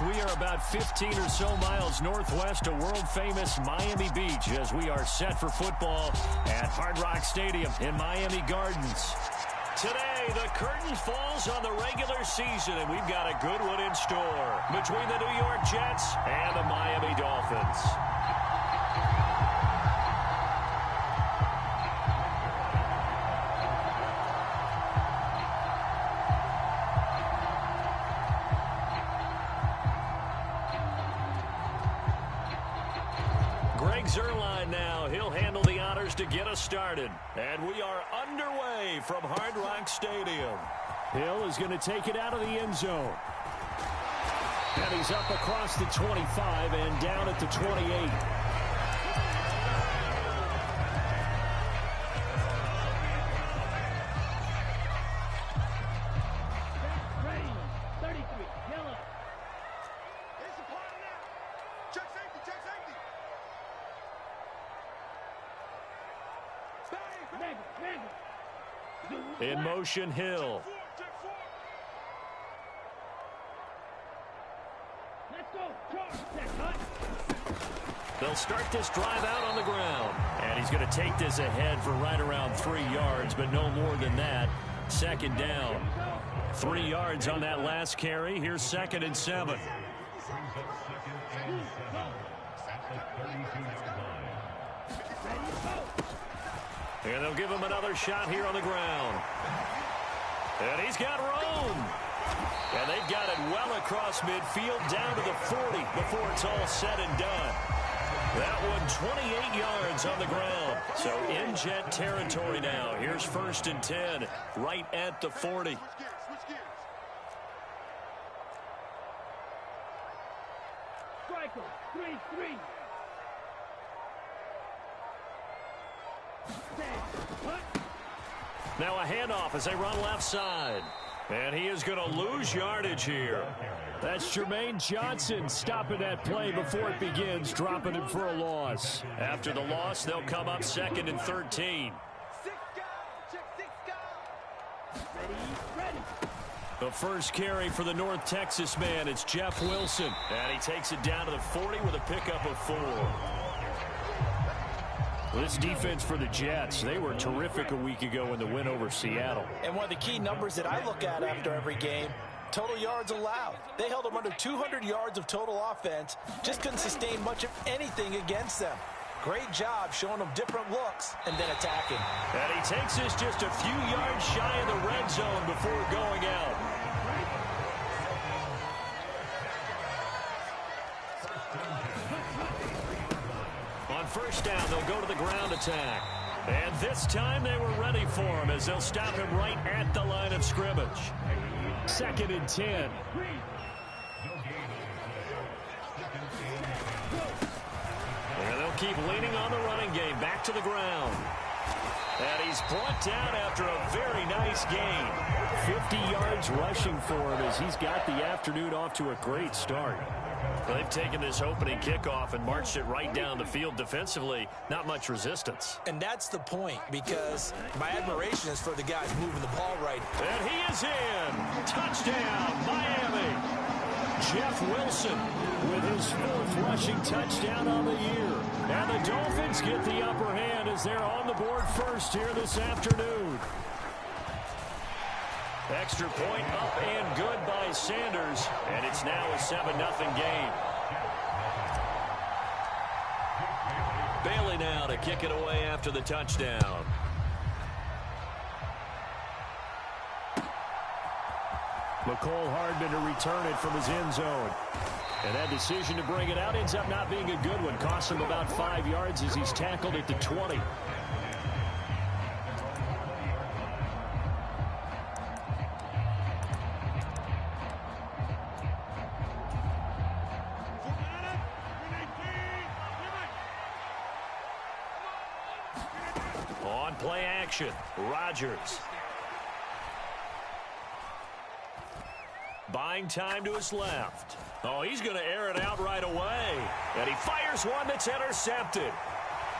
We are about 15 or so miles northwest of world-famous Miami Beach as we are set for football at Hard Rock Stadium in Miami Gardens. Today, the curtain falls on the regular season, and we've got a good one in store between the New York Jets and the Miami Dolphins. Greg Zuerlein now. He'll handle the honors to get us started. And we are underway from Hard Rock Stadium. Hill is going to take it out of the end zone. And he's up across the 25 and down at the 28. In motion, Hill. They'll start this drive out on the ground. And he's going to take this ahead for right around 3 yards, but no more than that. Second down. 3 yards on that last carry. Here's 2nd and 7. And they'll give him another shot here on the ground. And he's got room. And they've got it well across midfield down to the 40 before it's all said and done. That one 28 yards on the ground. So in Jet territory now. Here's 1st and 10 right at the 40. Striker, 3-3. Now a handoff as they run left side. And he is going to lose yardage here. That's Jermaine Johnson stopping that play before it begins, dropping him for a loss. After the loss, they'll come up 2nd and 13. The first carry for the North Texas man, it's Jeff Wilson. And he takes it down to the 40 with a pickup of 4. This defense for the Jets, they were terrific a week ago in the win over Seattle. And one of the key numbers that I look at after every game, total yards allowed. They held them under 200 yards of total offense, just couldn't sustain much of anything against them. Great job showing them different looks and then attacking. And he takes this just a few yards shy of the red zone before going out. On 1st down, they'll go to the ground attack. And this time they were ready for him as they'll stop him right at the line of scrimmage. 2nd and 10. And they'll keep leaning on the running game. Back to the ground. And he's brought down after a very nice gain. 50 yards rushing for him as he's got the afternoon off to a great start. Well, they've taken this opening kickoff and marched it right down the field defensively. Not much resistance. And that's the point, because my admiration is for the guys moving the ball right. And he is in. Touchdown, Miami. Jeff Wilson with his 4th rushing touchdown on the year. And the Dolphins get the upper hand as they're on the board first here this afternoon. Extra point up and good by Sanders. And it's now a 7-0 game. Bailey now to kick it away after the touchdown. McCole Hardman to return it from his end zone. And that decision to bring it out ends up not being a good one. Costs him about 5 yards as he's tackled at the 20. On play action, Rodgers. Buying time to his left. Oh, he's going to air it out right away. And he fires one that's intercepted.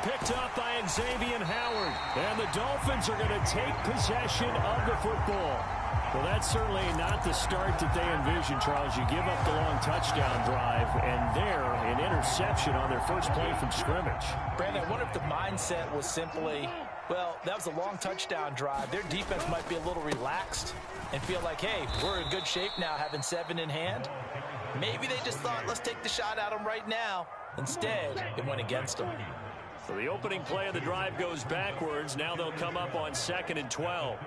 Picked up by Xavier Howard. And the Dolphins are going to take possession of the football. Well, that's certainly not the start that they envisioned, Charles. You give up the long touchdown drive, and there, an interception on their first play from scrimmage. Brandon, I wonder if the mindset was simply, well, that was a long touchdown drive. Their defense might be a little relaxed and feel like, hey, we're in good shape now, having 7 in hand. Maybe they just thought, let's take the shot at them right now. Instead, it went against them. So the opening play of the drive goes backwards. Now they'll come up on 2nd and 12.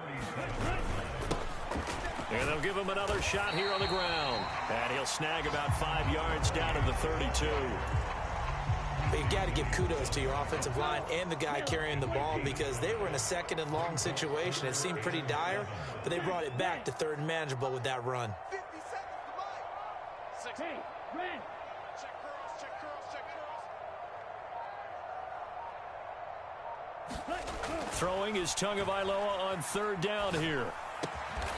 And they'll give him another shot here on the ground. And he'll snag about 5 yards down to the 32. You got to give kudos to your offensive line and the guy carrying the ball because they were in a 2nd and long situation. It seemed pretty dire, but they brought it back to 3rd and manageable with that run. Hey, red. Throwing is Tagovailoa on 3rd down here.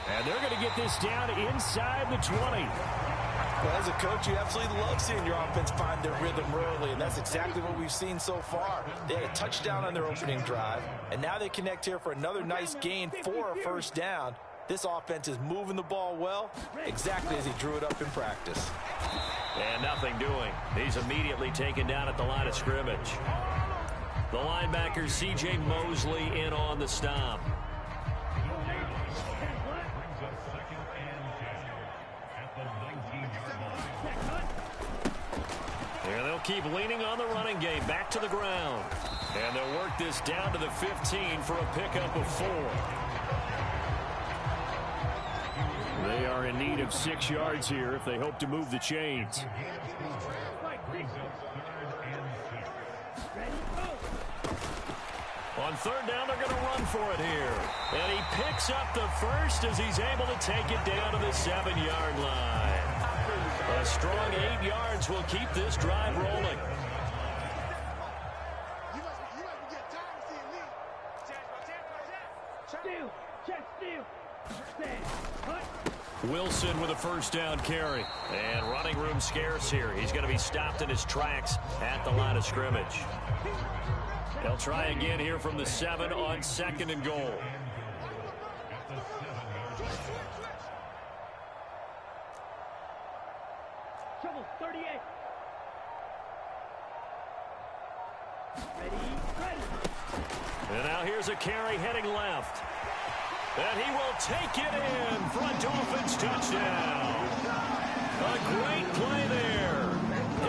And they're going to get this down inside the 20. Well, as a coach, you absolutely love seeing your offense find their rhythm early, and that's exactly what we've seen so far. They had a touchdown on their opening drive, and now they connect here for another nice gain for a 1st down. This offense is moving the ball well, exactly as he drew it up in practice. And nothing doing. He's immediately taken down at the line of scrimmage. The linebacker, C.J. Mosley, in on the stop. And they'll keep leaning on the running game. Back to the ground. And they'll work this down to the 15 for a pickup of 4. They are in need of 6 yards here if they hope to move the chains. On 3rd down, they're going to run for it here. And he picks up the first as he's able to take it down to the 7-yard line. A strong 8 yards will keep this drive rolling. Steal. Check steal. Stand. Cut. Wilson with a 1st down carry. And running room scarce here. He's going to be stopped in his tracks at the line of scrimmage. They'll try again here from the 7 on 2nd and goal. Trouble 38. Ready. And now here's a carry heading left. And he will take it in for a Dolphins touchdown. A great play there.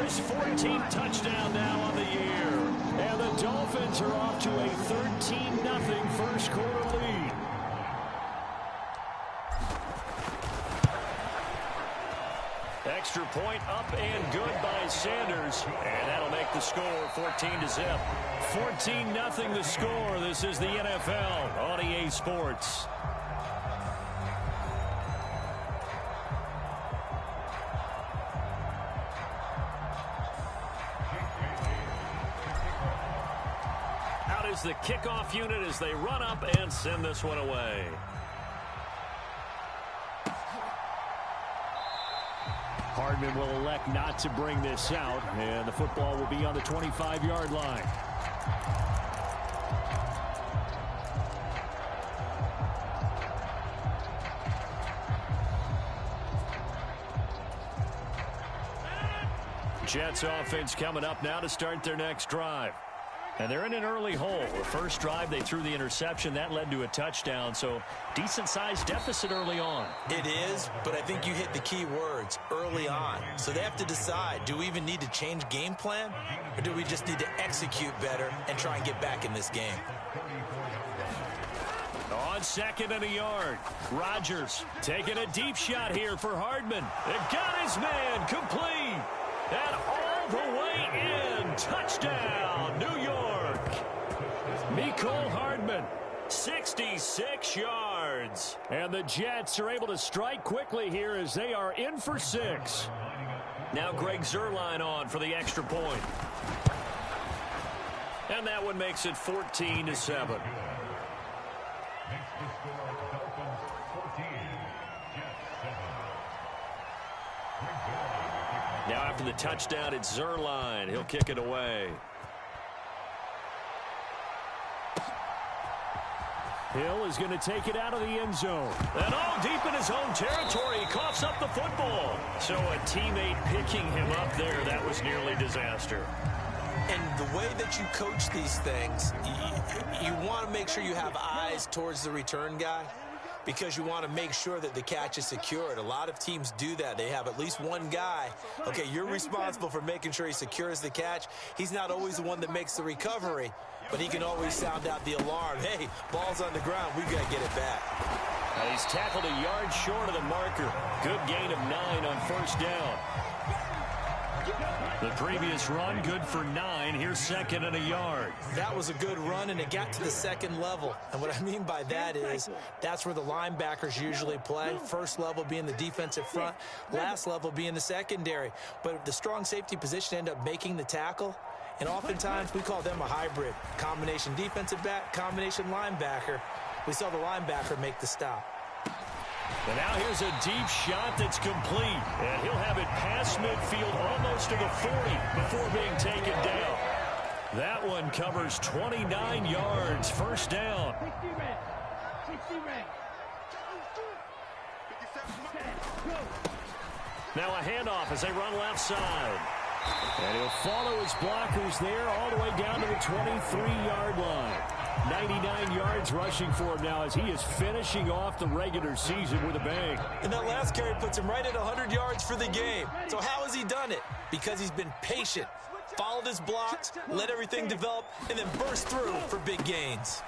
His 14th touchdown now on the year. And the Dolphins are off to a 13-0 first quarter lead. Extra point up and good by Sanders. And that'll make the score 14-0. 14-0 the score. This is the NFL on EA Sports. Out is the kickoff unit as they run up and send this one away. Hardman will elect not to bring this out, and the football will be on the 25-yard line. Jets offense coming up now to start their next drive. And they're in an early hole. The first drive, they threw the interception. That led to a touchdown, so decent-sized deficit early on. It is, but I think you hit the key words, early on. So they have to decide, do we even need to change game plan, or do we just need to execute better and try and get back in this game? On 2nd and a yard, Rodgers taking a deep shot here for Hardman. It got his man complete. And all the way in. Touchdown, New York. Mecole Hardman, 66 yards. And the Jets are able to strike quickly here as they are in for 6. Now Greg Zuerlein on for the extra point. And that one makes it 14-7. Now after the touchdown, it's Zuerlein. He'll kick it away. Hill is going to take it out of the end zone. And all deep in his own territory, he coughs up the football. So a teammate picking him up there, that was nearly disaster. And the way that you coach these things, you want to make sure you have eyes towards the return guy because you want to make sure that the catch is secured. A lot of teams do that. They have at least one guy. Okay, you're responsible for making sure he secures the catch. He's not always the one that makes the recovery, but he can always sound out the alarm. Hey, ball's on the ground. We've got to get it back. He's tackled a yard short of the marker. Good gain of 9 on first down. The previous run, good for 9. Here's second and a yard. That was a good run, and it got to the second level. And what I mean by that is that's where the linebackers usually play. First level being the defensive front, last level being the secondary. But the strong safety position ended up making the tackle. And oftentimes we call them a hybrid. Combination defensive back, combination linebacker. We saw the linebacker make the stop. And now here's a deep shot that's complete. And he'll have it past midfield almost to the 40 before being taken down. That one covers 29 yards. First down. 60 red. 60 red. Now a handoff as they run left side. And he'll follow his blockers there all the way down to the 23-yard line. 99 yards rushing for him now as he is finishing off the regular season with a bang. And that last carry puts him right at 100 yards for the game. So how has he done it? Because he's been patient, followed his blocks, let everything develop, and then burst through for big gains.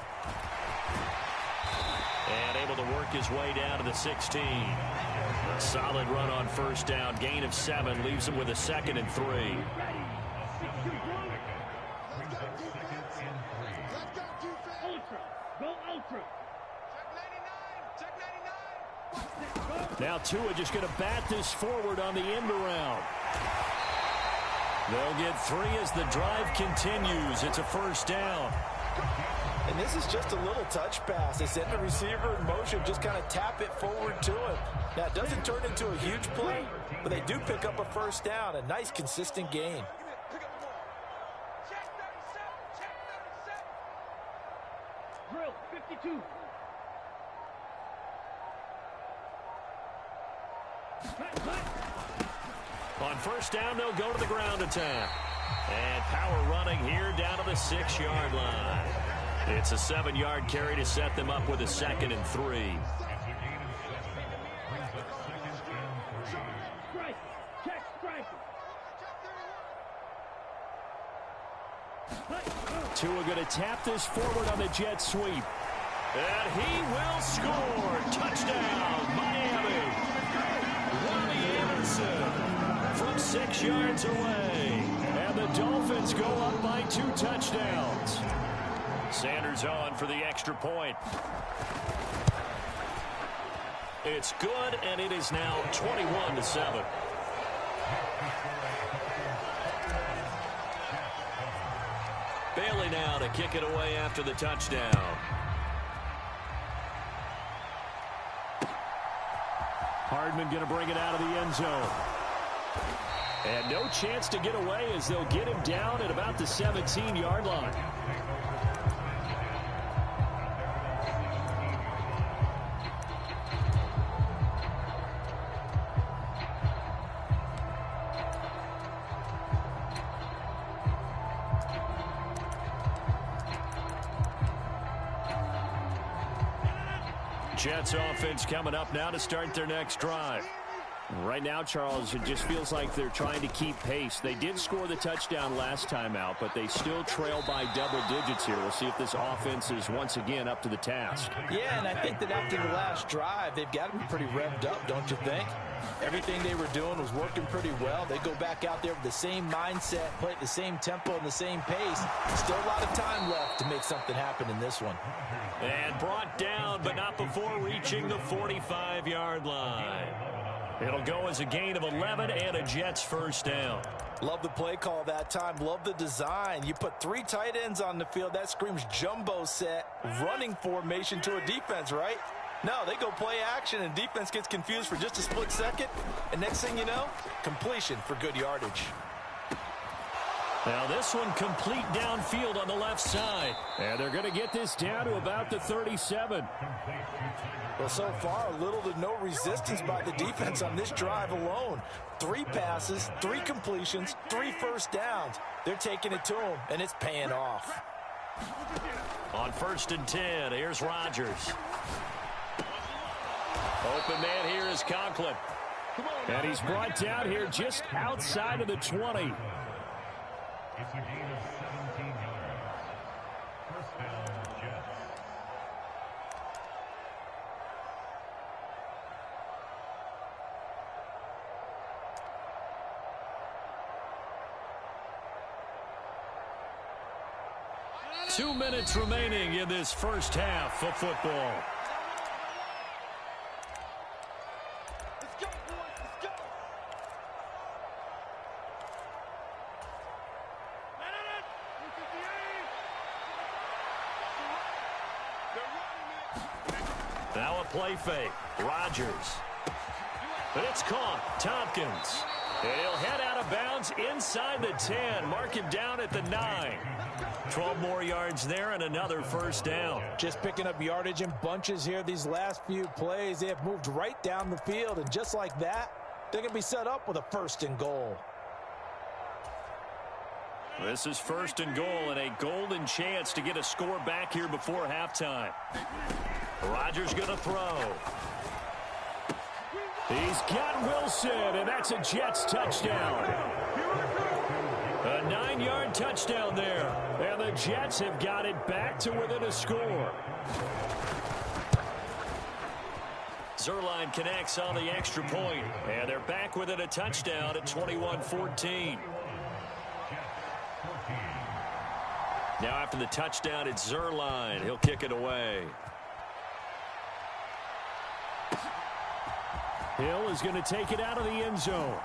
And able to work his way down to the 16. A solid run on first down. Gain of 7 leaves him with a 2nd and 3. Now Tua just going to bat this forward on the end around. They'll get 3 as the drive continues. It's a first down. And this is just a little touch pass. They send the receiver in motion, just kind of tap it forward to him. Now, it doesn't turn into a huge play, but they do pick up a first down, a nice, consistent gain. Drill, 52. On first down, they'll go to the ground attack. And power running here down to the 6-yard line. It's a 7-yard carry to set them up with a 2nd and 3. Strike. Check striker. Tua going to tap this forward on the jet sweep. And he will score. Touchdown, Miami. Robbie Anderson from 6 yards away. And the Dolphins go up by 2 touchdowns. Sanders on for the extra point. It's good, and it is now 21-7. Bailey now to kick it away after the touchdown. Hardman going to bring it out of the end zone. And no chance to get away as they'll get him down at about the 17-yard line. Jets offense coming up now to start their next drive. Right now, Charles, it just feels like they're trying to keep pace. They did score the touchdown last time out, but they still trail by double digits here. We'll see if this offense is once again up to the task. Yeah, and I think that after the last drive, they've got to be pretty revved up, don't you think? Everything they were doing was working pretty well. They go back out there with the same mindset, play at the same tempo and the same pace. Still a lot of time left to make something happen in this one. And brought down, but not before reaching the 45-yard line. It'll go as a gain of 11 and a Jets first down. Love the play call that time. Love the design. You put 3 tight ends on the field. That screams jumbo set, running formation to a defense, right? No, they go play action, and defense gets confused for just a split second. And next thing you know, completion for good yardage. Now this one complete downfield on the left side. And they're going to get this down to about the 37. Well, so far, little to no resistance by the defense on this drive alone. 3 passes, 3 completions, 3 first downs. They're taking it to them, and it's paying off. On 1st and 10, here's Rodgers. Open man here is Conklin. And he's brought down here just outside of the 20. It's a gain of 17 yards. First down, Jets. Two minutes remaining in this first half of football. Now a play fake. Rodgers. But it's caught. Tompkins. And he'll head out of bounds inside the 10. Mark him down at the 9. 12 more yards there and another first down. Just picking up yardage in bunches here these last few plays. They have moved right down the field, and just like that, they're going to be set up with a 1st and goal. This is 1st and goal and a golden chance to get a score back here before halftime. Rodgers going to throw. He's got Wilson, and that's a Jets touchdown. A 9-yard touchdown there. And the Jets have got it back to within a score. Zuerlein connects on the extra point, and they're back within a touchdown at 21-14. Now after the touchdown, it's Zuerlein. He'll kick it away. Hill is going to take it out of the end zone.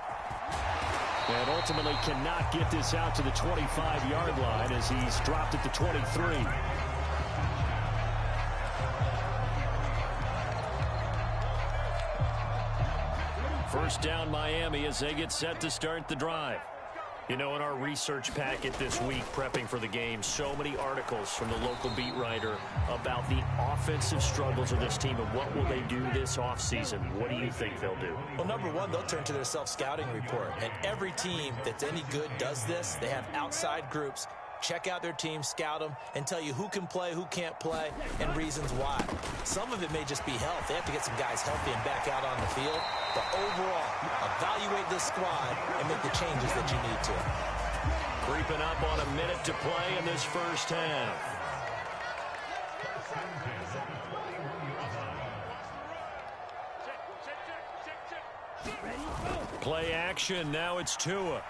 And ultimately cannot get this out to the 25-yard line as he's dropped at the 23. First down Miami as they get set to start the drive. You know, in our research packet this week, prepping for the game, so many articles from the local beat writer about the offensive struggles of this team and what will they do this offseason. What do you think they'll do? Well, number one, they'll turn to their self-scouting report. And every team that's any good does this. They have outside groups. Check out their team, scout them, and tell you who can play, who can't play, and reasons why. Some of it may just be health. They have to get some guys healthy and back out on the field. But overall, evaluate this squad and make the changes that you need to. Creeping up on a minute to play in this first half. Play action. Now it's Tua.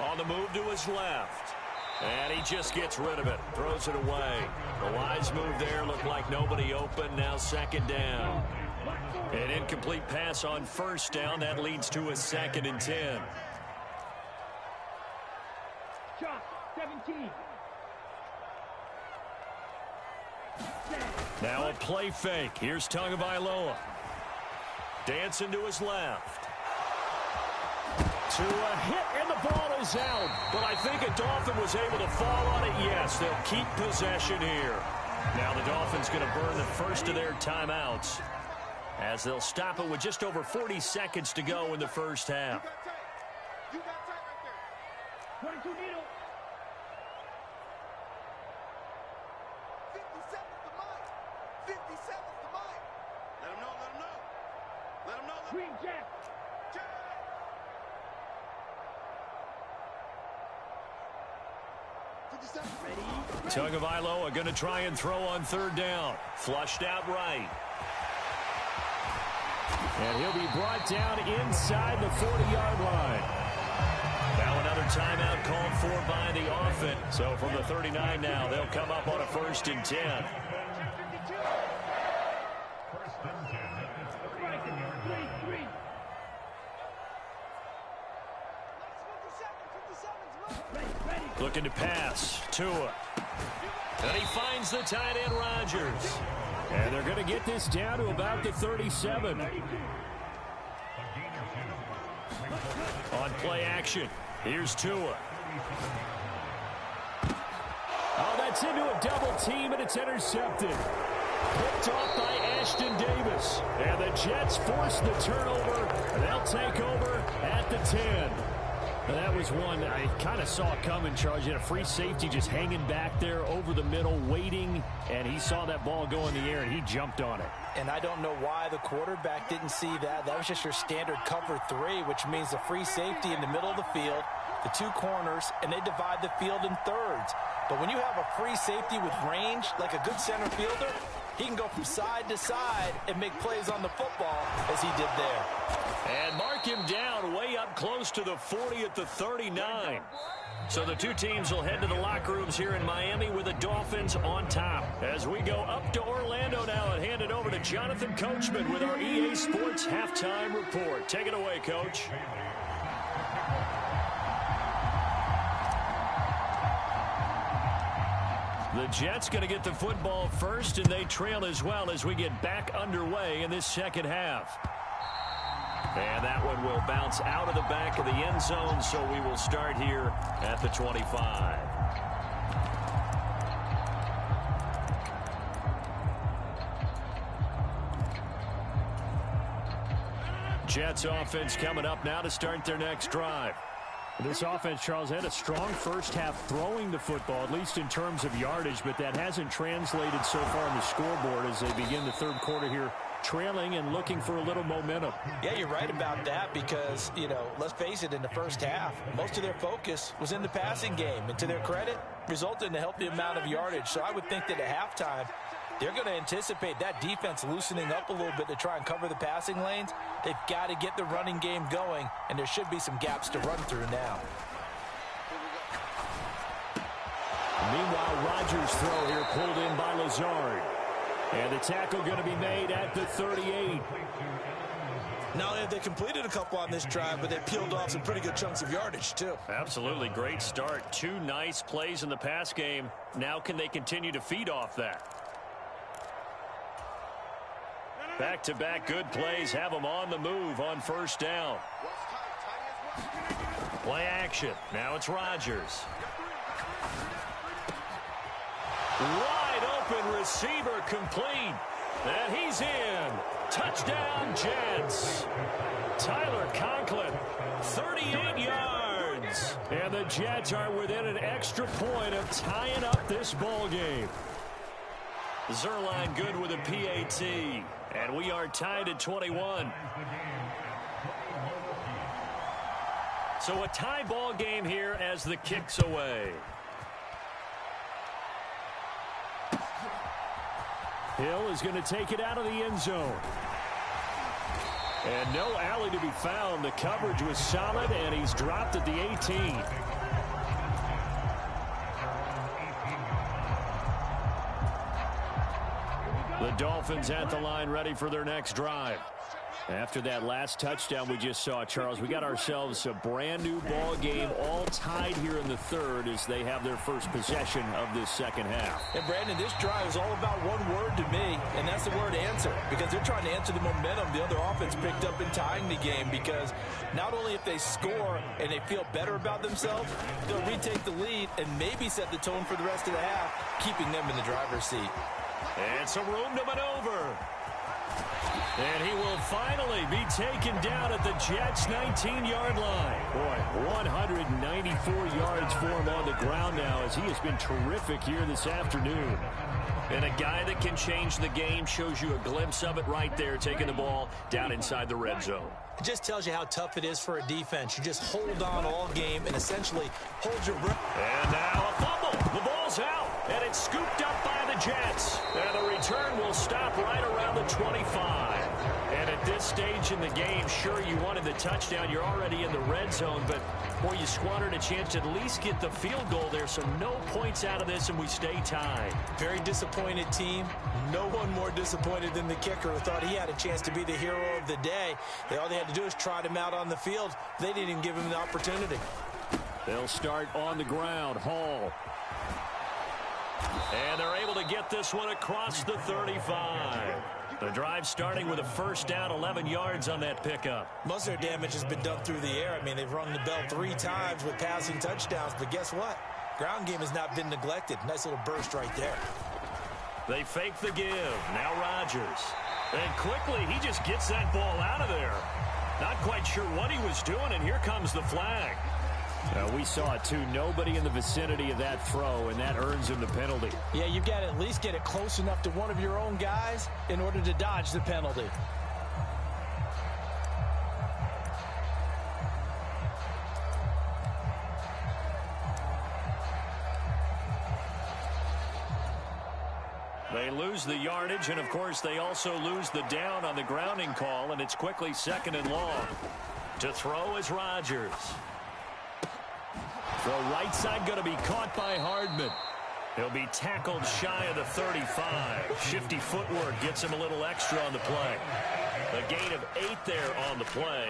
On the move to his left. And he just gets rid of it. Throws it away. The wise move there. Looked like nobody open. Now 2nd down. An incomplete pass on 1st down. That leads to a 2nd and 10. Shot, 17. Now a play fake. Here's Tagovailoa. Dancing to his left. To a hit, and the ball is out. But I think a Dolphin was able to fall on it. Yes, they'll keep possession here. Now the Dolphins going to burn the first of their timeouts as they'll stop it with just over 40 seconds to go in the first half. You got tight right there. 22 needle. 50 seconds to mine. 50 seconds to mine. Let him know, let him know. Let him know. Green Jack. Tagovailoa going to try and throw on 3rd down. Flushed out right. And he'll be brought down inside the 40-yard line. Now another timeout called for by the offense. So from the 39 now, they'll come up on a 1st and 10. Looking to pass. Tua. And he finds the tight end, Rodgers. And they're going to get this down to about the 37. On play action, here's Tua. Gets into a double team, and it's intercepted. Picked off by Ashton Davis. And the Jets force the turnover. And they'll take over at the 10. That was one I kind of saw coming, Charles. You had a free safety just hanging back there over the middle, waiting, and he saw that ball go in the air, and he jumped on it. And I don't know why the quarterback didn't see that. That was just your standard cover 3, which means the free safety in the middle of the field, the 2 corners, and they divide the field in thirds. But when you have a free safety with range, like a good center fielder, he can go from side to side and make plays on the football as he did there. And mark him down way up close to the 40 at the 39. So the two teams will head to the locker rooms here in Miami with the Dolphins on top. As we go up to Orlando now and hand it over to Jonathan Coachman with our EA Sports Halftime Report. Take it away, Coach. The Jets going to get the football first, and they trail as well as we get back underway in this second half. And that one will bounce out of the back of the end zone, so we will start here at the 25. Jets offense coming up now to start their next drive. This offense, Charles, had a strong first half throwing the football, at least in terms of yardage, but that hasn't translated so far on the scoreboard as they begin the third quarter here, trailing and looking for a little momentum. Yeah, you're right about that because, let's face it, in the first half, most of their focus was in the passing game. And to their credit, resulted in a healthy amount of yardage. So I would think that at halftime, they're going to anticipate that defense loosening up a little bit to try and cover the passing lanes. They've got to get the running game going, and there should be some gaps to run through now. Meanwhile, Rodgers' throw here pulled in by Lazard. And the tackle going to be made at the 38. Not only have they completed a couple on this drive, but they peeled off some pretty good chunks of yardage, too. Absolutely great start. 2 nice plays in the pass game. Now can they continue to feed off that? Back-to-back good plays have them on the move on first down. Play action. Now it's Rodgers. Wide open receiver complete. And he's in. Touchdown, Jets. Tyler Conklin, 38 yards. And the Jets are within an extra point of tying up this ball game. Zuerlein good with a PAT. And we are tied at 21. So a tie ball game here as the kick's away. Hill is going to take it out of the end zone. And no alley to be found. The coverage was solid, and he's dropped at the 18. The Dolphins at the line ready for their next drive. After that last touchdown we just saw, Charles, we got ourselves a brand new ball game, all tied here in the third as they have their first possession of this second half. And Brandon, this drive is all about one word to me, and that's the word answer, because they're trying to answer the momentum the other offense picked up in tying the game, because not only if they score and they feel better about themselves, they'll retake the lead and maybe set the tone for the rest of the half, keeping them in the driver's seat. And some room to maneuver. And he will finally be taken down at the Jets' 19-yard line. Boy, 194 yards for him on the ground now as he has been terrific here this afternoon. And a guy that can change the game, shows you a glimpse of it right there, taking the ball down inside the red zone. It just tells you how tough it is for a defense. You just hold on all game and essentially hold your breath. And now a fumble. The ball's out, and it's scooped up by the Jets. And the return will stop right around the 25. And at this stage in the game, sure, you wanted the touchdown. You're already in the red zone, but, boy, you squandered a chance to at least get the field goal there, so no points out of this, and we stay tied. Very disappointed team. No one more disappointed than the kicker who thought he had a chance to be the hero of the day. All they had to do is trot him out on the field. They didn't even give him the opportunity. They'll start on the ground. Hall. And they're able to get this one across the 35. The drive starting with a first down, 11 yards on that pickup. Most of their damage has been done through the air. I mean, they've rung the bell 3 times with passing touchdowns, but guess what? Ground game has not been neglected. Nice little burst right there. They fake the give. Now Rodgers. And quickly, he just gets that ball out of there. Not quite sure what he was doing, and here comes the flag. We saw it, too. Nobody in the vicinity of that throw, and that earns him the penalty. Yeah, you've got to at least get it close enough to one of your own guys in order to dodge the penalty. They lose the yardage, and, of course, they also lose the down on the grounding call, and it's quickly 2nd and long. To throw is Rodgers. Throw right side going to be caught by Hardman. He'll be tackled shy of the 35. Shifty footwork gets him a little extra on the play. A gain of 8 there on the play,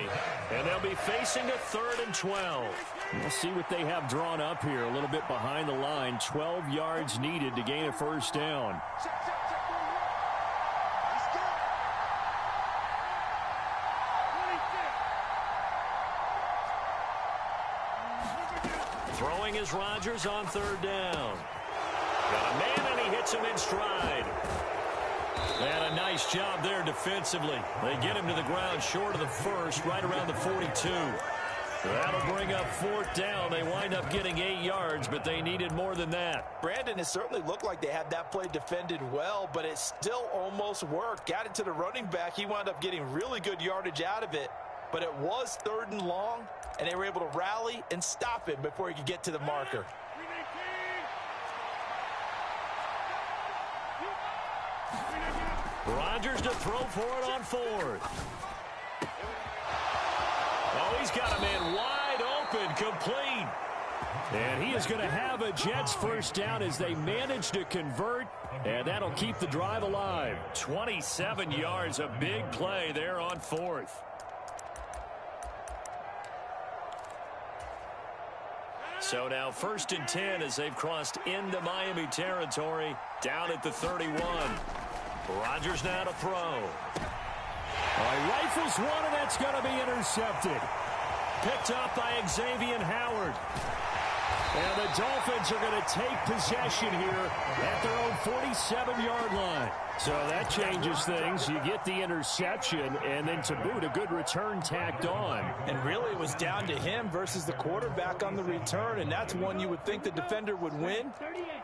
and they'll be facing a 3rd and 12. We'll see what they have drawn up here a little bit behind the line. 12 yards needed to gain a first down. Throwing is Rodgers on 3rd down. Got a man, and he hits him in stride. And a nice job there defensively. They get him to the ground short of the first, right around the 42. That'll bring up 4th down. They wind up getting 8 yards, but they needed more than that. Brandon, it certainly looked like they had that play defended well, but it still almost worked. Got it to the running back. He wound up getting really good yardage out of it, but it was 3rd and long, and they were able to rally and stop him before he could get to the marker. Rodgers to throw for it on 4th. Oh, he's got a man wide open, complete. And he is going to have a Jets first down as they manage to convert, and that'll keep the drive alive. 27 yards, a big play there on 4th. So now 1st and 10 as they've crossed into Miami territory, down at the 31. Rodgers now to throw. He rifles one, and that's going to be intercepted. Picked up by Xavier Howard. And the Dolphins are going to take possession here at their own 47-yard line. So that changes things. You get the interception, and then to boot, a good return tacked on. And really, it was down to him versus the quarterback on the return, and that's one you would think the defender would win.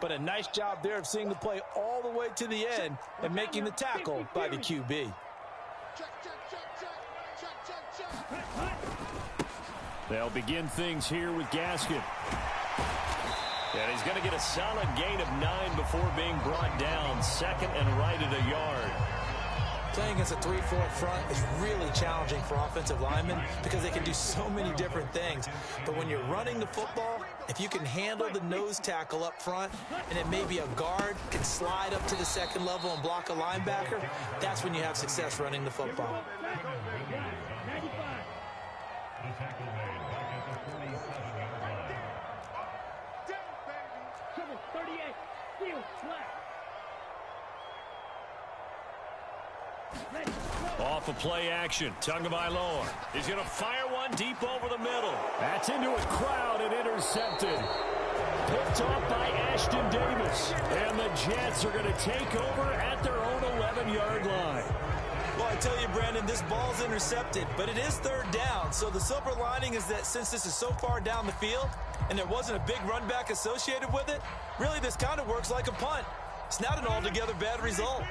But a nice job there of seeing the play all the way to the end and making the tackle by the QB. They'll begin things here with Gaskin. And he's going to get a solid gain of 9 before being brought down. 2nd and right at a yard. Playing against a 3-4 front is really challenging for offensive linemen because they can do so many different things. But when you're running the football, if you can handle the nose tackle up front, and it may be a guard can slide up to the 2nd level and block a linebacker, that's when you have success running the football. Off of play action, Tagovailoa. He's going to fire one deep over the middle. That's into a crowd and intercepted. Picked off by Ashton Davis. And the Jets are going to take over at their own 11-yard line. Well, I tell you, Brandon, this ball's intercepted, but it is 3rd down. So the silver lining is that since this is so far down the field and there wasn't a big run back associated with it, really this kind of works like a punt. It's not an altogether bad result.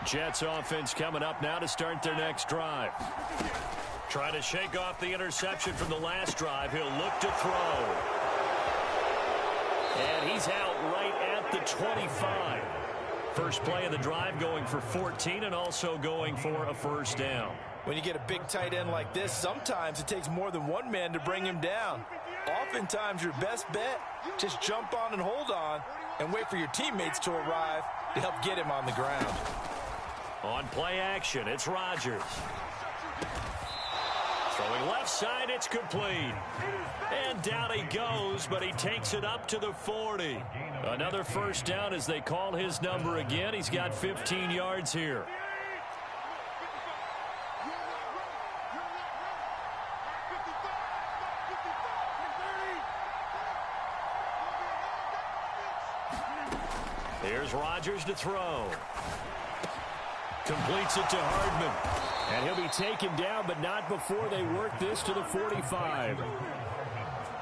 Jets offense coming up now to start their next drive. Trying to shake off the interception from the last drive. He'll look to throw. And he's out right at the 25. First play of the drive going for 14 and also going for a first down. When you get a big tight end like this, sometimes it takes more than one man to bring him down. Oftentimes your best bet, just jump on and hold on and wait for your teammates to arrive to help get him on the ground. On play action, it's Rodgers. Throwing left side, it's complete. And down he goes, but he takes it up to the 40. Another first down as they call his number again. He's got 15 yards here. Here's Rodgers to throw. Completes it to Hardman. And he'll be taken down, but not before they work this to the 45.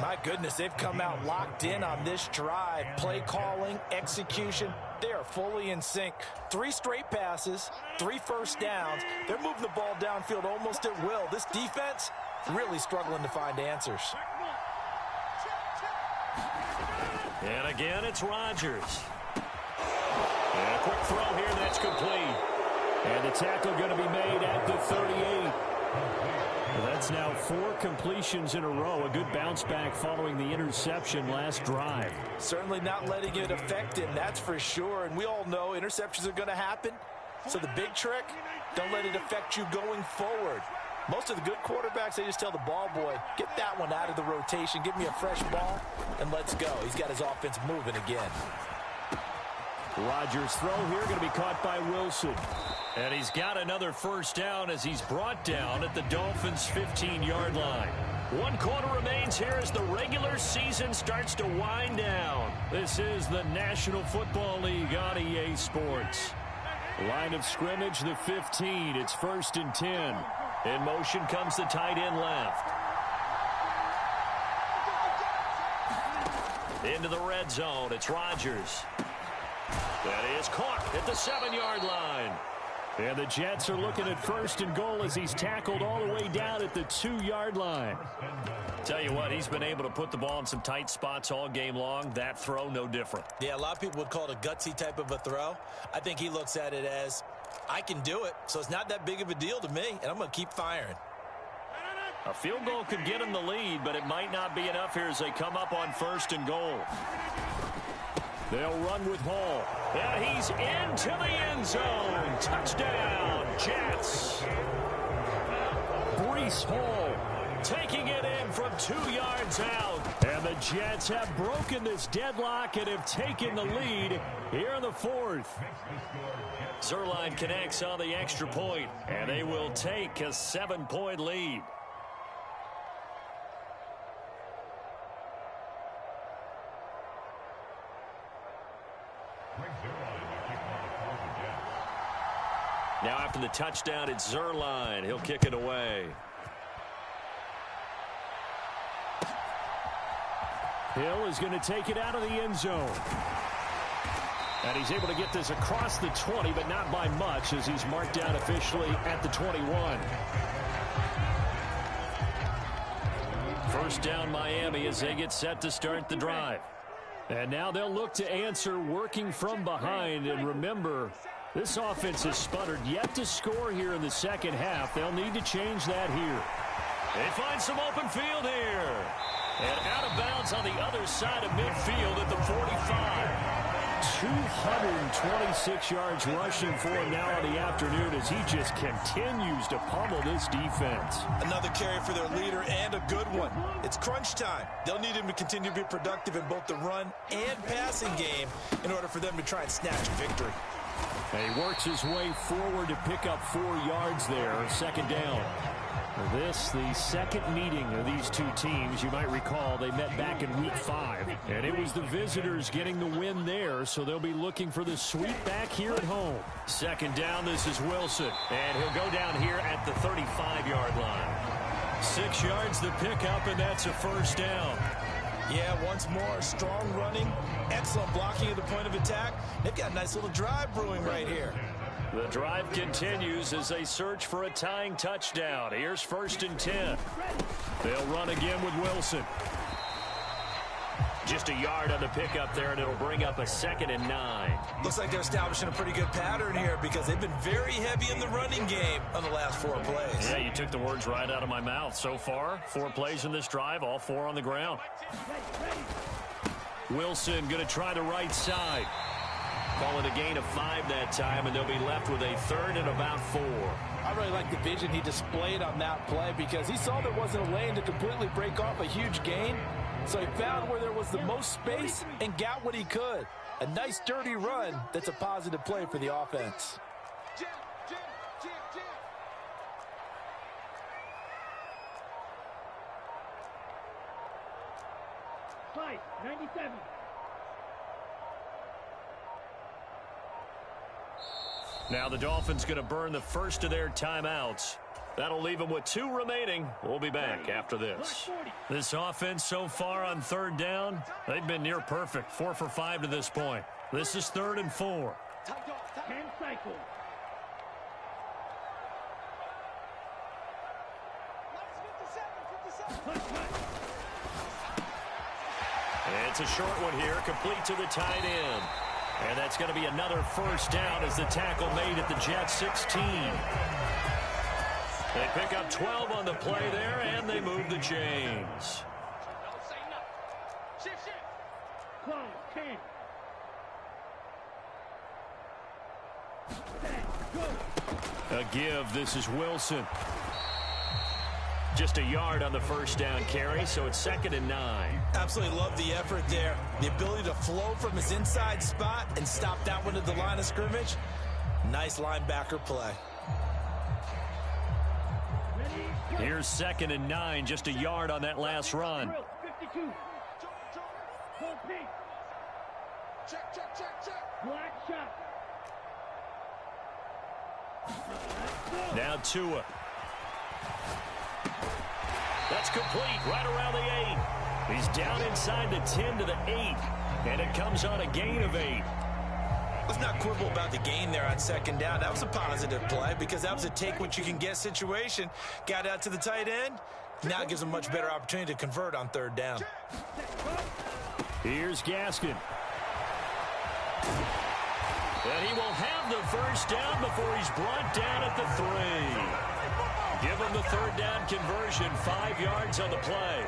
My goodness, they've come out locked in on this drive. Play calling, execution, they are fully in sync. 3 straight passes, 3 first downs. They're moving the ball downfield almost at will. This defense really struggling to find answers. And again, it's Rodgers. And a quick throw here, that's complete. And the tackle going to be made at the 38. Well, that's now 4 completions in a row. A good bounce back following the interception last drive. Certainly not letting it affect him, that's for sure. And we all know interceptions are going to happen. So the big trick, don't let it affect you going forward. Most of the good quarterbacks, they just tell the ball boy, get that one out of the rotation, give me a fresh ball, and let's go. He's got his offense moving again. Rodgers' throw here going to be caught by Wilson. And he's got another first down as he's brought down at the Dolphins' 15-yard line. 1 quarter remains here as the regular season starts to wind down. This is the National Football League on EA Sports. Line of scrimmage, the 15. It's 1st and 10. In motion comes the tight end left. Into the red zone. It's Rodgers. That is caught at the 7-yard line. And the Jets are looking at 1st and goal as he's tackled all the way down at the 2-yard line. Tell you what, he's been able to put the ball in some tight spots all game long. That throw, no different. Yeah, a lot of people would call it a gutsy type of a throw. I think he looks at it as, I can do it, so it's not that big of a deal to me, and I'm going to keep firing. A field goal could get him the lead, but it might not be enough here as they come up on 1st and goal. They'll run with Hall. And he's into the end zone. Touchdown, Jets. Breece Hall taking it in from 2 yards out. And the Jets have broken this deadlock and have taken the lead here in the 4th. Zuerlein connects on the extra point, and they will take a 7-point lead. Now after the touchdown, it's Zuerlein. He'll kick it away. Hill is going to take it out of the end zone. And he's able to get this across the 20, but not by much as he's marked down officially at the 21. First down Miami as they get set to start the drive. And now they'll look to answer working from behind. And remember, this offense has sputtered yet to score here in the second half. They'll need to change that here. They find some open field here. And out of bounds on the other side of midfield at the 45. 226 yards rushing for him now in the afternoon as he just continues to pummel this defense. Another carry for their leader and a good one. It's crunch time. They'll need him to continue to be productive in both the run and passing game in order for them to try and snatch a victory. And he works his way forward to pick up 4 yards there, 2nd down. This, the second meeting of these two teams. You might recall they met back in week 5. And it was the visitors getting the win there, so they'll be looking for the sweep back here at home. 2nd down, this is Wilson. And he'll go down here at the 35-yard line. 6 yards the pickup, and that's a 1st down. Yeah, once more, strong running, excellent blocking at the point of attack. They've got a nice little drive brewing right here. The drive continues as they search for a tying touchdown. Here's 1st and 10. They'll run again with Wilson. Just a yard on the pickup there, and it'll bring up a 2nd and 9. Looks like they're establishing a pretty good pattern here because they've been very heavy in the running game on the last 4 plays. Yeah, you took the words right out of my mouth. So far, 4 plays in this drive, all 4 on the ground. Wilson going to try the right side. Call it a gain of 5 that time, and they'll be left with a 3rd and about 4. I really like the vision he displayed on that play because he saw there wasn't a lane to completely break off a huge gain. So he found where there was the most space and got what he could. A nice, dirty run that's a positive play for the offense. Jim, Jim, Jim, Jim. Fight, 97. Now the Dolphins going to burn the first of their timeouts. That'll leave them with 2 remaining. We'll be back after this. This offense so far on third down, they've been near perfect. 4 for 5 to this point. This is 3rd and 4. 10 cycles. It's a short one here, complete to the tight end. And that's going to be another first down as the tackle made at the Jets 16. They pick up 12 on the play there, and they move the chains. Close, 10. A give. This is Wilson. Just a yard on the first down carry, so it's 2nd and 9. Absolutely love the effort there. The ability to flow from his inside spot and stop that one at the line of scrimmage. Nice linebacker play. Here's 2nd and 9, just a yard on that last run. 52. Full pink. Check. Black shot. Now Tua. That's complete right around the 8. He's down inside the 10 to the 8. And it comes on a gain of 8. Let's not quibble about the gain there on 2nd down. That was a positive play because that was a take-what-you-can-get situation. Got out to the tight end. Now it gives him a much better opportunity to convert on 3rd down. Here's Gaskin. And he will have the first down before he's brought down at the 3. Give him the 3rd down conversion, 5 yards on the play.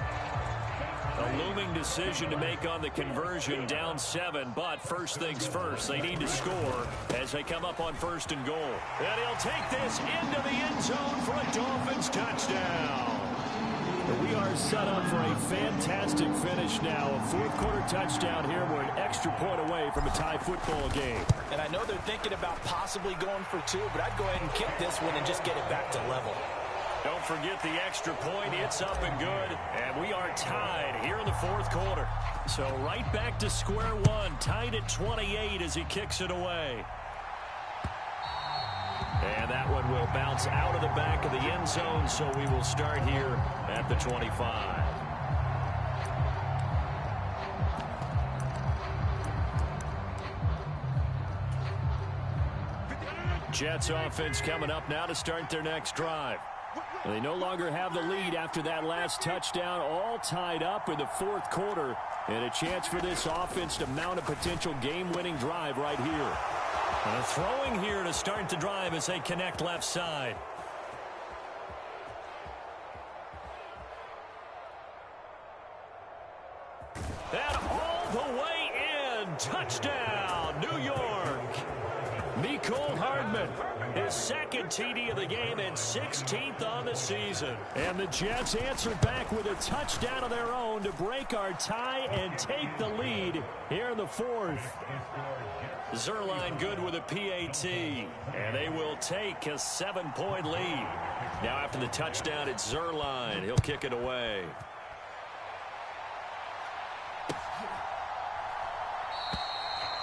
A looming decision to make on the conversion, down 7, but first things first, they need to score as they come up on 1st and goal. And he'll take this into the end zone for a Dolphins touchdown. We are set up for a fantastic finish now. A 4th quarter touchdown here. We're an extra point away from a tie football game. And I know they're thinking about possibly going for 2, but I'd go ahead and kick this one and just get it back to level. Don't forget the extra point. It's up and good. And we are tied here in the 4th quarter. So right back to square one. Tied at 28 as he kicks it away. And that one will bounce out of the back of the end zone. So we will start here at the 25. Jets offense coming up now to start their next drive. They no longer have the lead after that last touchdown, all tied up in the 4th quarter, and a chance for this offense to mount a potential game-winning drive right here. And a throwing here to start the drive as they connect left side. And all the way in, touchdown, New York. Mecole Hardman, his 2nd TD of the game and 16th on the season. And the Jets answered back with a touchdown of their own to break our tie and take the lead here in the 4th. Zuerlein good with a PAT, and they will take a 7-point lead. Now after the touchdown, it's Zuerlein. He'll kick it away.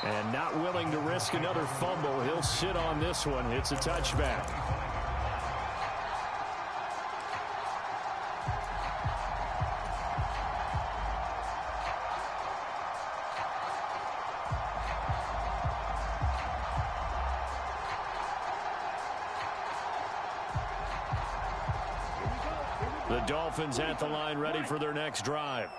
And not willing to risk another fumble. He'll sit on this one. It's a touchback. The Dolphins at the line ready for their next drive.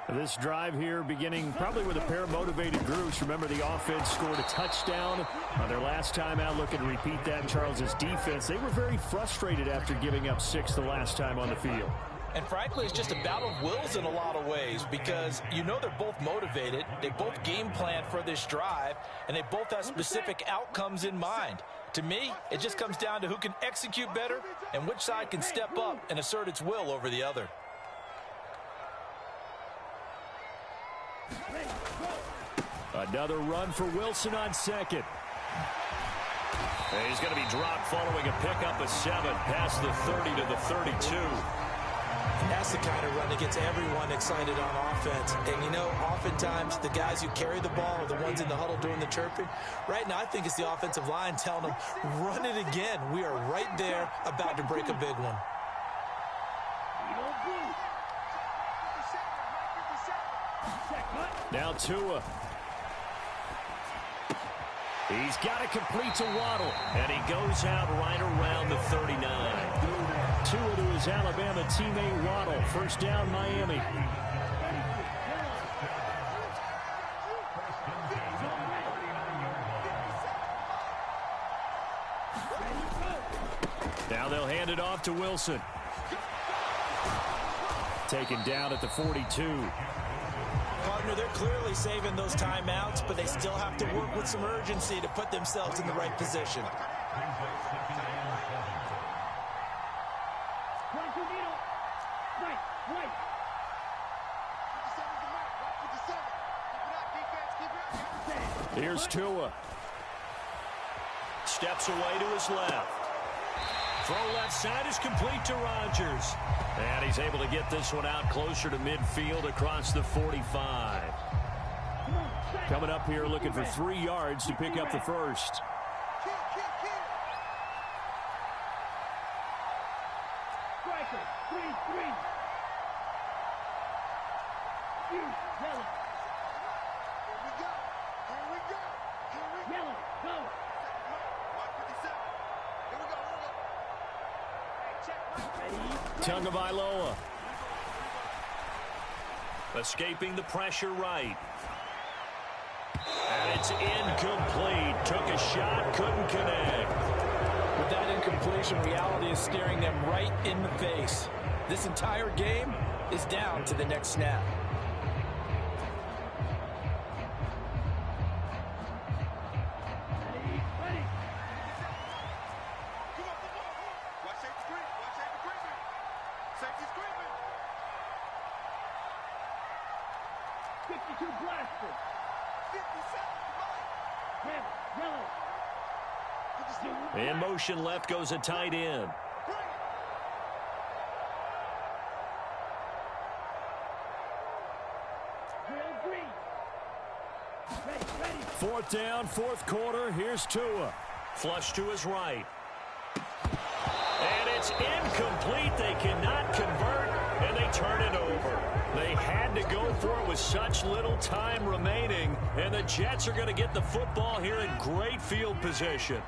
This drive here beginning probably with a pair of motivated groups. Remember, the offense scored a touchdown on their last time out. Looking to repeat that in Charles's defense. They were very frustrated after giving up 6 the last time on the field. And frankly, it's just a battle of wills in a lot of ways because you know they're both motivated. They both game plan for this drive, and they both have specific outcomes in mind. To me, it just comes down to who can execute better and which side can step up and assert its will over the other. Another run for Wilson on 2nd. And he's going to be dropped following a pickup of 7 past the 30 to the 32. That's the kind of run that gets everyone excited on offense. And, you know, oftentimes the guys who carry the ball are the ones in the huddle doing the chirping. Right now, I think it's the offensive line telling them, run it again. We are right there about to break a big one. Now Tua. He's got to complete to Waddle, and he goes out right around the 39. Tua to his Alabama teammate Waddle. First down, Miami. Now they'll hand it off to Wilson. Taken down at the 42. Partner, they're clearly saving those timeouts, but they still have to work with some urgency to put themselves in the right position. Here's Tua. Steps away to his left. Throw left side is complete to Rodgers. And he's able to get this one out closer to midfield across the 45. Coming up here looking for 3 yards to pick up the first. Tagovailoa. Escaping the pressure right. And it's incomplete. Took a shot, couldn't connect. With that incompletion, reality is staring them right in the face. This entire game is down to the next snap. In motion left goes a tight end. Fourth down, fourth quarter. Here's Tua. Flush to his right. And it's incomplete. They cannot convert, and they turn it over. They had to go for it with such little time remaining, and the Jets are going to get the football here in great field position.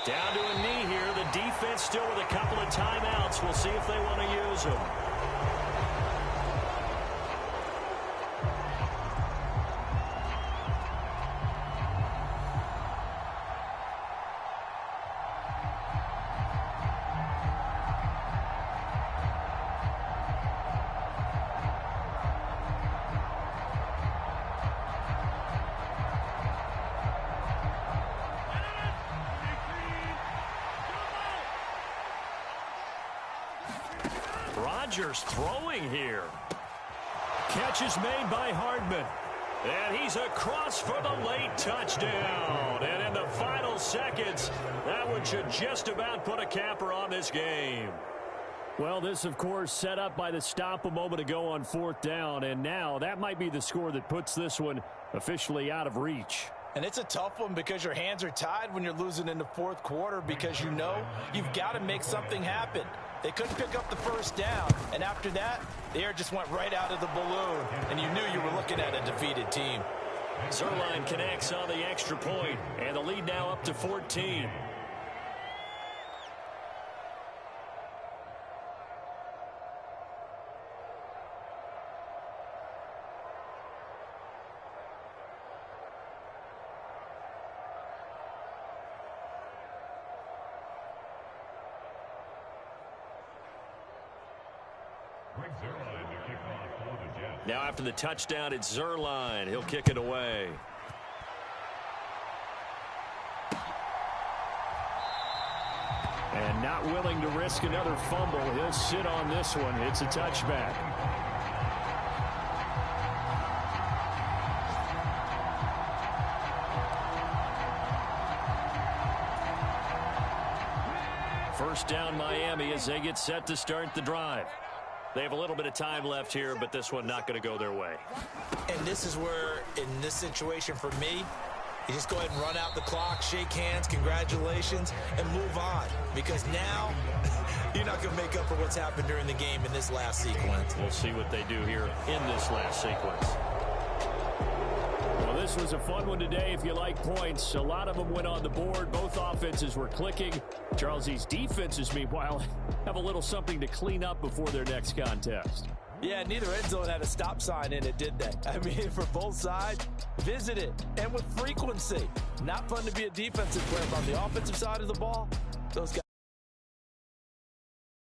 Down to a knee here. The defense still with a couple of timeouts. We'll see if they want to use them. Rodgers throwing here. Catch is made by Hardman. And he's across for the late touchdown. And in the final seconds, that one should just about put a capper on this game. Well, this, of course, set up by the stop a moment ago on fourth down. And now that might be the score that puts this one officially out of reach. And it's a tough one because your hands are tied when you're losing in the fourth quarter because you know you've got to make something happen. They couldn't pick up the first down, and after that, the air just went right out of the balloon, and you knew you were looking at a defeated team. Zuerlein connects on the extra point, and the lead now up to 14. Now after the touchdown, it's Zuerlein. He'll kick it away. And not willing to risk another fumble. He'll sit on this one. It's a touchback. first down Miami as they get set to start the drive. They have a little bit of time left here, but this one not going to go their way. And this is where, in this situation for me, you just go ahead and run out the clock, shake hands, congratulations, and move on. Because now, you're not going to make up for what's happened during the game in this last sequence. We'll see what they do here in this last sequence. Well, this was a fun one today if you like points. A lot of them went on the board. Both offenses were clicking. Charles, these defenses, meanwhile, have a little something to clean up before their next contest. Yeah, neither end zone had a stop sign in it, did they? I mean, for both sides, visit it, and with frequency. Not fun to be a defensive player, but on the offensive side of the ball, those guys